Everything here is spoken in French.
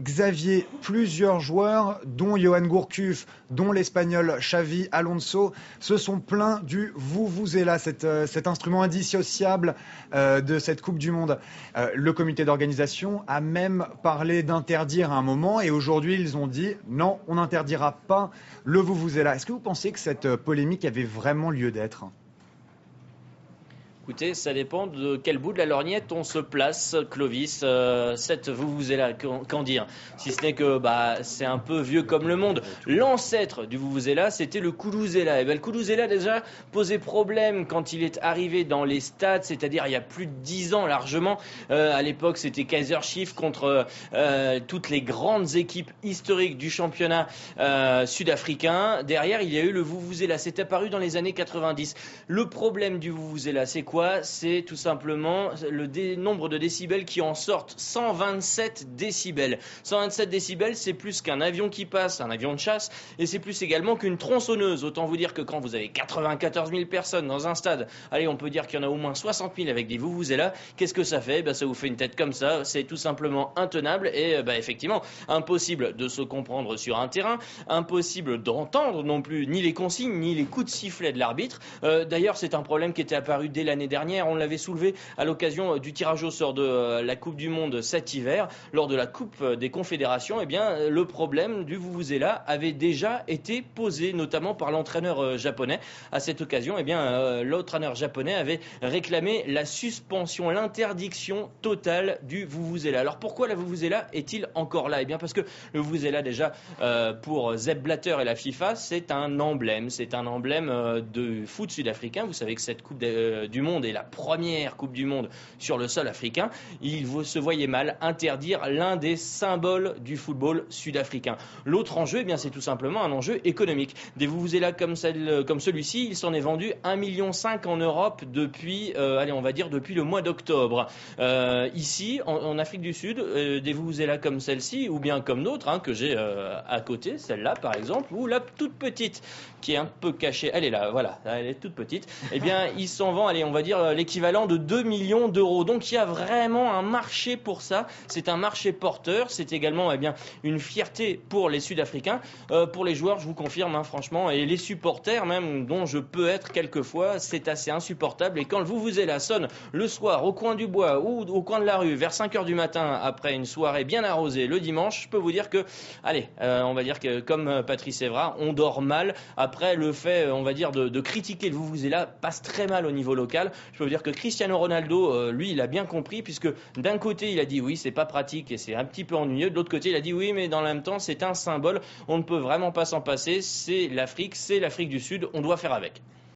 Xavier, plusieurs joueurs, dont Johan Gourcuff, dont l'Espagnol Xavi Alonso, se sont plaints du vuvuzela, cet instrument indissociable de cette Coupe du Monde. Le comité d'organisation a même parlé d'interdire à un moment et aujourd'hui ils ont dit non, on n'interdira pas le vuvuzela. Est-ce que vous pensez que cette polémique avait vraiment lieu d'être ? Écoutez, ça dépend de quel bout de la lorgnette on se place, Clovis. Cette vuvuzela, qu'en dire ? Si ce n'est que c'est un peu vieux comme le monde. L'ancêtre du vuvuzela, c'était le coulouzela. Et le coulouzela déjà posait problème quand il est arrivé dans les stades, c'est-à-dire il y a plus de 10 ans largement. À l'époque, c'était Kaiser Chiefs contre toutes les grandes équipes historiques du championnat sud-africain. Derrière, il y a eu le vuvuzela. C'est apparu dans les années 90. Le problème du vuvuzela, c'est quoi ? C'est tout simplement le nombre de décibels qui en sortent. 127 décibels. 127 décibels, c'est plus qu'un avion qui passe, un avion de chasse, et c'est plus également qu'une tronçonneuse. Autant vous dire que quand vous avez 94 000 personnes dans un stade, allez, on peut dire qu'il y en a au moins 60 000 avec des vuvuzelas, qu'est-ce que ça fait ? Ça vous fait une tête comme ça, c'est tout simplement intenable et effectivement impossible de se comprendre sur un terrain, impossible d'entendre non plus ni les consignes, ni les coups de sifflet de l'arbitre. D'ailleurs, c'est un problème qui était apparu dès l'année dernière, on l'avait soulevé à l'occasion du tirage au sort de la Coupe du Monde cet hiver, lors de la Coupe des Confédérations. Le problème du vuvuzela avait déjà été posé, notamment par l'entraîneur japonais. À cette occasion, l'entraîneur japonais avait réclamé la suspension, l'interdiction totale du vuvuzela. Alors pourquoi la vuvuzela est-il encore là ? Parce que le vuvuzela déjà, pour Sepp Blatter et la FIFA, c'est un emblème de foot sud-africain. Vous savez que cette Coupe du Monde est la première Coupe du Monde sur le sol africain. Il se voyait mal interdire l'un des symboles du football sud-africain. L'autre enjeu, c'est tout simplement un enjeu économique. Des vuvuzelas comme celui-ci, il s'en est vendu 1,5 million en Europe depuis, depuis le mois d'octobre. Ici, en Afrique du Sud, des vuvuzelas comme celle-ci, ou bien comme d'autres, que j'ai à côté, celle-là par exemple, ou la toute petite, qui est un peu cachée, elle est là, voilà, elle est toute petite, il s'en vend, l'équivalent de 2 millions d'euros. Donc il y a vraiment un marché pour ça. C'est un marché porteur. C'est également une fierté pour les Sud-Africains. Pour les joueurs, je vous confirme, franchement, et les supporters même, dont je peux être quelquefois, c'est assez insupportable. Et quand le vuvuzela sonne le soir au coin du bois ou au coin de la rue vers 5h du matin après une soirée bien arrosée le dimanche, je peux vous dire que, comme Patrice Evra, on dort mal. Après, le fait, de critiquer le vuvuzela passe très mal au niveau local. Je peux vous dire que Cristiano Ronaldo, lui, il a bien compris, puisque d'un côté, il a dit oui, c'est pas pratique et c'est un petit peu ennuyeux. De l'autre côté, il a dit oui, mais dans le même temps, c'est un symbole. On ne peut vraiment pas s'en passer. C'est l'Afrique du Sud. On doit faire avec.